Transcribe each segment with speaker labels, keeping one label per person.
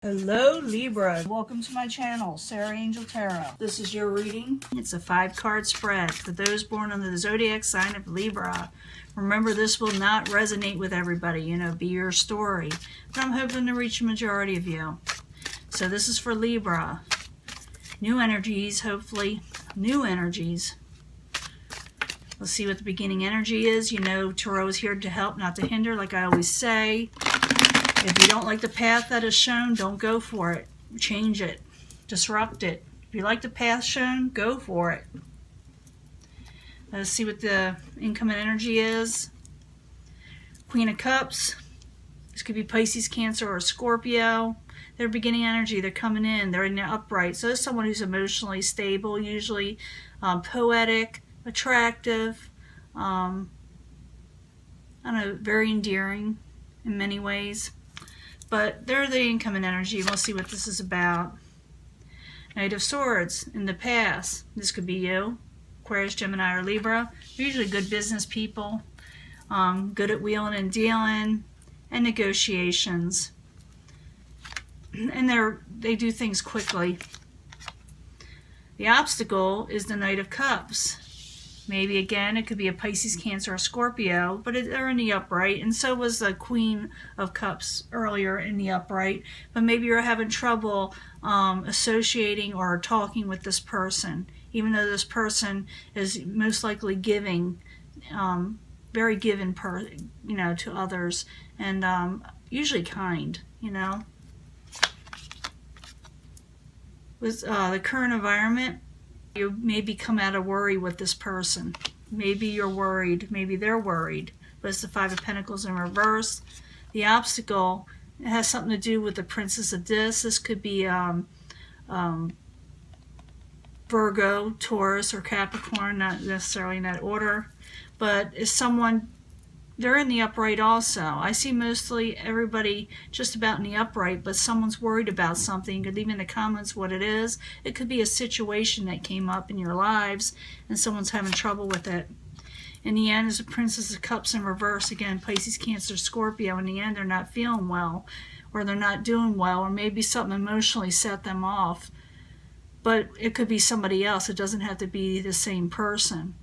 Speaker 1: Hello Libra, welcome to my channel, Sarah Angel Tarot. This is your reading. It's a 5-card spread for those born under the zodiac sign of Libra. Remember, this will not resonate with everybody, be your story, but I'm hoping to reach a majority of you. So this is for Libra. New energies, hopefully, new energies. Let's see what the beginning energy is. Tarot is here to help, not to hinder, like I always say. If you don't like the path that is shown, don't go for it. Change it. Disrupt it. If you like the path shown, go for it. Let's see what the incoming energy is. Queen of Cups. This could be Pisces, Cancer, or Scorpio. Their beginning energy, they're coming in. They're in the upright. So it's someone who's emotionally stable, usually poetic, attractive, I don't know, very endearing in many ways. But they're the incoming energy. We'll see what this is about. Knight of Swords in the past. This could be you, Aquarius, Gemini, or Libra. They're usually good business people, good at wheeling and dealing, and negotiations. And they do things quickly. The obstacle is the Knight of Cups. Maybe again, it could be a Pisces, Cancer, or Scorpio, but they're in the upright, and so was the Queen of Cups earlier in the upright. But maybe you're having trouble associating or talking with this person, even though this person is most likely giving, very given, to others, and usually kind, With the current environment, you maybe come out of worry with this person. Maybe you're worried. Maybe they're worried. But it's the Five of Pentacles in reverse. The obstacle, it has something to do with the Princess of Discs. This could be Virgo, Taurus, or Capricorn, not necessarily in that order. But is someone, they're in the upright also. I see mostly everybody just about in the upright, but someone's worried about something. You could leave in the comments what it is. It could be a situation that came up in your lives and someone's having trouble with it. In the end, is the Princess of Cups in reverse. Again, Pisces, Cancer, Scorpio. In the end, they're not feeling well, or they're not doing well, or maybe something emotionally set them off. But it could be somebody else. It doesn't have to be the same person.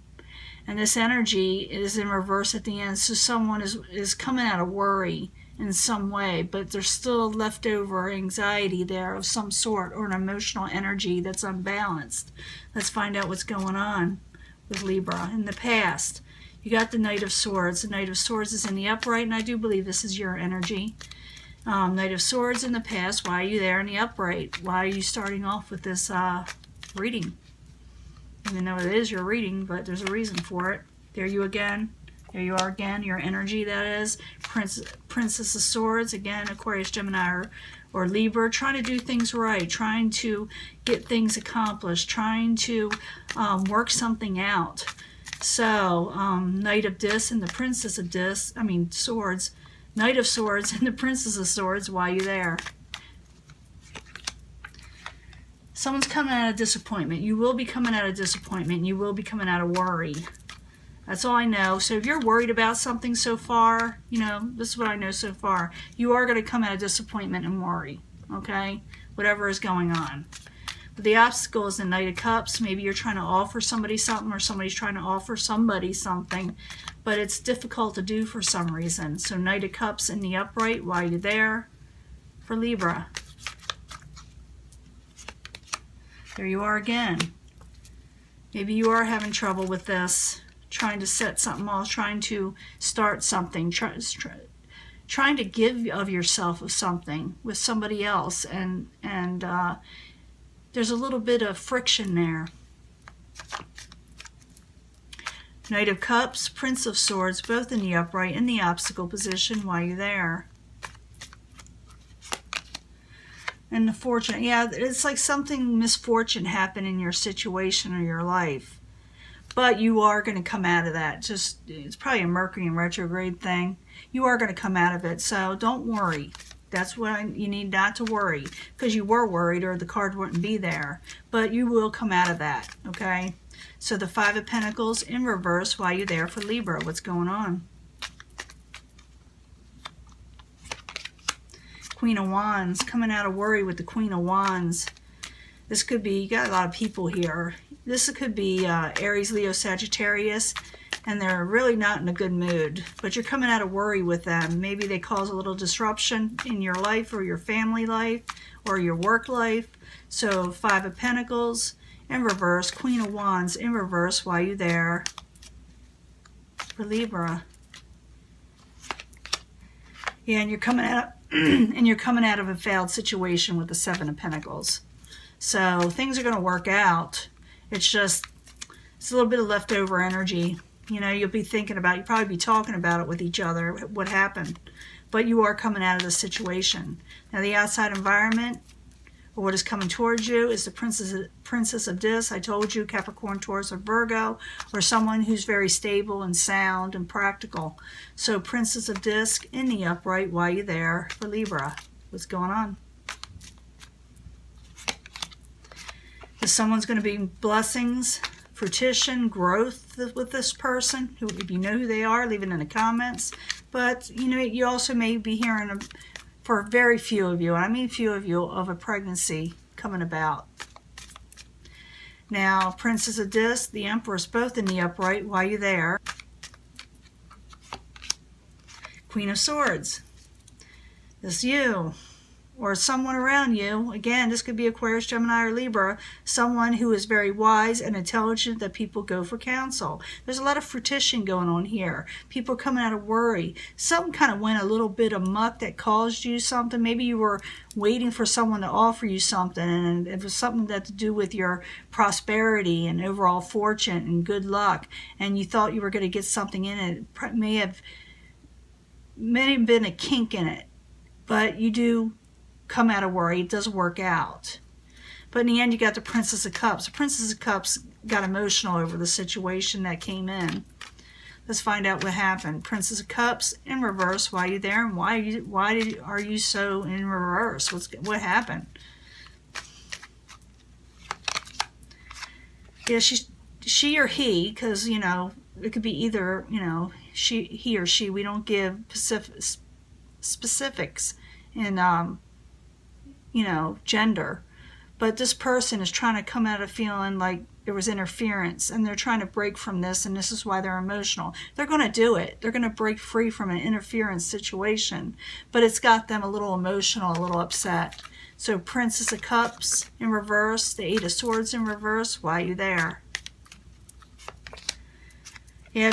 Speaker 1: And this energy is in reverse at the end. So someone is coming out of worry in some way, but there's still leftover anxiety there of some sort, or an emotional energy that's unbalanced. Let's find out what's going on with Libra. In the past, you got the Knight of Swords. The Knight of Swords is in the upright, and I do believe this is your energy. Knight of Swords in the past. Why are you there in the upright? Why are you starting off with this reading? Even though it is your reading, but there's a reason for it. There you again. There you are again. Your energy, that is. Princess of Swords, again, Aquarius, Gemini, or Libra, trying to do things right, trying to get things accomplished, trying to work something out. So, Knight of Discs and the Princess of Discs, Swords. Knight of Swords and the Princess of Swords, why are you there? Someone's coming out of disappointment. You will be coming out of disappointment. You will be coming out of worry. That's all I know. So if you're worried about something so far, this is what I know so far. You are going to come out of disappointment and worry, okay? Whatever is going on. But the obstacle is the Knight of Cups. Maybe you're trying to offer somebody something, or somebody's trying to offer somebody something, but it's difficult to do for some reason. So Knight of Cups in the upright, why are you there? For Libra. There you are again. Maybe you are having trouble with this, trying to set something off, trying to start something, trying to give of yourself of something with somebody else, and there's a little bit of friction there. Knight of Cups, Prince of Swords, both in the upright, in the obstacle position. Why are you there? And the Fortune, yeah, it's like something misfortune happened in your situation or your life. But you are going to come out of that. It's probably a Mercury in retrograde thing. You are going to come out of it, so don't worry. That's what you need, not to worry, because you were worried or the card wouldn't be there. But you will come out of that, okay? So the Five of Pentacles in reverse, why are you there for Libra? What's going on? Queen of Wands, coming out of worry with the Queen of Wands. This could be, you got a lot of people here. This could be Aries, Leo, Sagittarius, and they're really not in a good mood. But you're coming out of worry with them. Maybe they cause a little disruption in your life or your family life or your work life. So 5 of Pentacles in reverse, Queen of Wands in reverse. Why are you there? For Libra. Yeah, and you're coming out and you're coming out of a failed situation with the 7 of Pentacles. So things are going to work out. It's just, it's a little bit of leftover energy. You know, you'll be thinking about, you'll probably be talking about it with each other, what happened. But you are coming out of the situation. Now the outside environment, or what is coming towards you, is the Princess of Discs. I told you, Capricorn, Taurus, or Virgo, or someone who's very stable and sound and practical. So Princess of Discs in the upright. Why are you there? For Libra. What's going on? Because someone's going to be blessings, fruition, growth with this person. Who, if you know who they are, leave it in the comments. But, you know, you also may be hearing, for very few of you, and I mean few of you, of a pregnancy coming about. Now, Princess of Discs, the Empress, both in the upright. Why are you there? Queen of Swords. This is you, or someone around you. Again, this could be Aquarius, Gemini, or Libra. Someone who is very wise and intelligent that people go for counsel. There's a lot of fruition going on here. People are coming out of worry. Something kind of went a little bit amok that caused you something. Maybe you were waiting for someone to offer you something, and it was something that to do with your prosperity and overall fortune and good luck, and you thought you were going to get something in it. It may have been a kink in it, but you do come out of worry. It does work out. But in the end, you got the Princess of Cups. The Princess of Cups got emotional over the situation that came in. Let's find out what happened. Princess of Cups in reverse. Why are you there? And why are you so in reverse? What happened? Yeah, she or he, because, you know, it could be either, you know, he or she. We don't give specifics in you know, gender, but this person is trying to come out of feeling like there was interference, and they're trying to break from this, and this is why they're emotional. They're going to do it. They're going to break free from an interference situation, but it's got them a little emotional, a little upset. So Princess of Cups in reverse, the 8 of Swords in reverse. Why are you there? Yeah,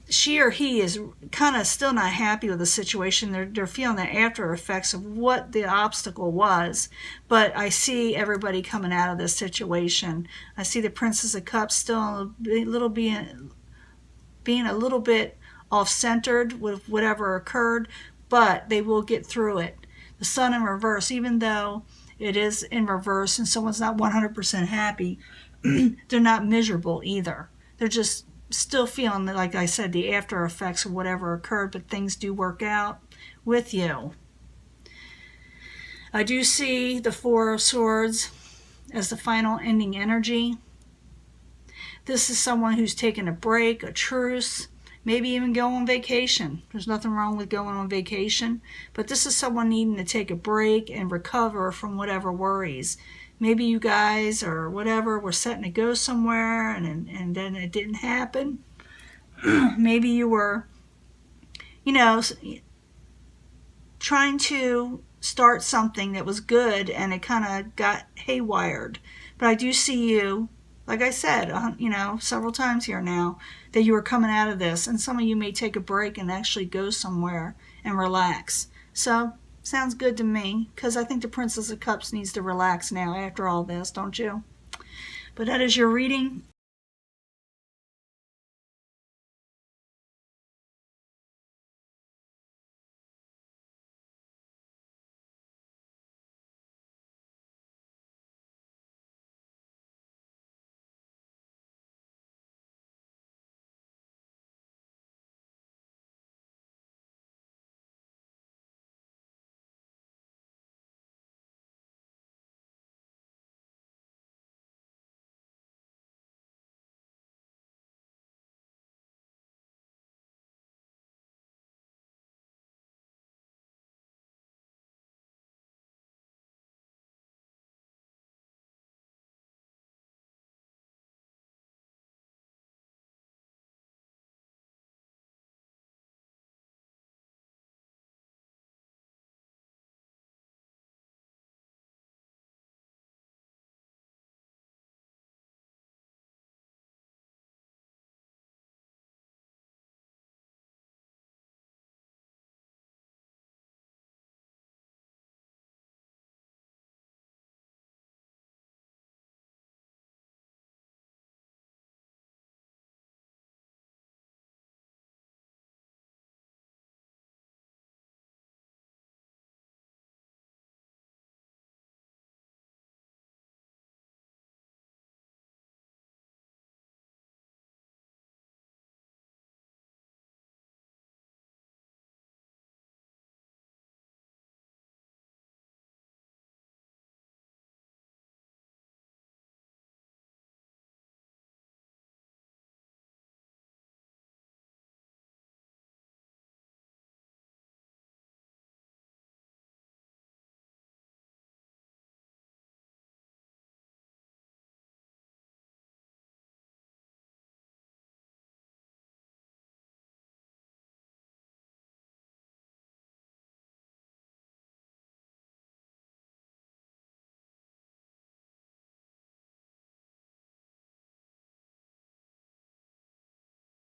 Speaker 1: she or he is kind of still not happy with the situation. They're feeling the after effects of what the obstacle was. But I see everybody coming out of this situation. I see the Princess of Cups still being a little bit off-centered with whatever occurred, but they will get through it. The Sun in reverse, even though it is in reverse and someone's not 100% happy, they're not miserable either. They're just still feeling, like I said, the after effects of whatever occurred, but things do work out with you. I do see the 4 of Swords as the final ending energy. This is someone who's taking a break, a truce, maybe even go on vacation. There's nothing wrong with going on vacation, but this is someone needing to take a break and recover from whatever worries. Maybe you guys or whatever were setting to go somewhere and then it didn't happen. Maybe you were, you know, trying to start something that was good and it kind of got haywired. But I do see you, like I said, you know, several times here now, that you were coming out of this, and some of you may take a break and actually go somewhere and relax. So sounds good to me, because I think the Princess of Cups needs to relax now after all this, don't you? But that is your reading.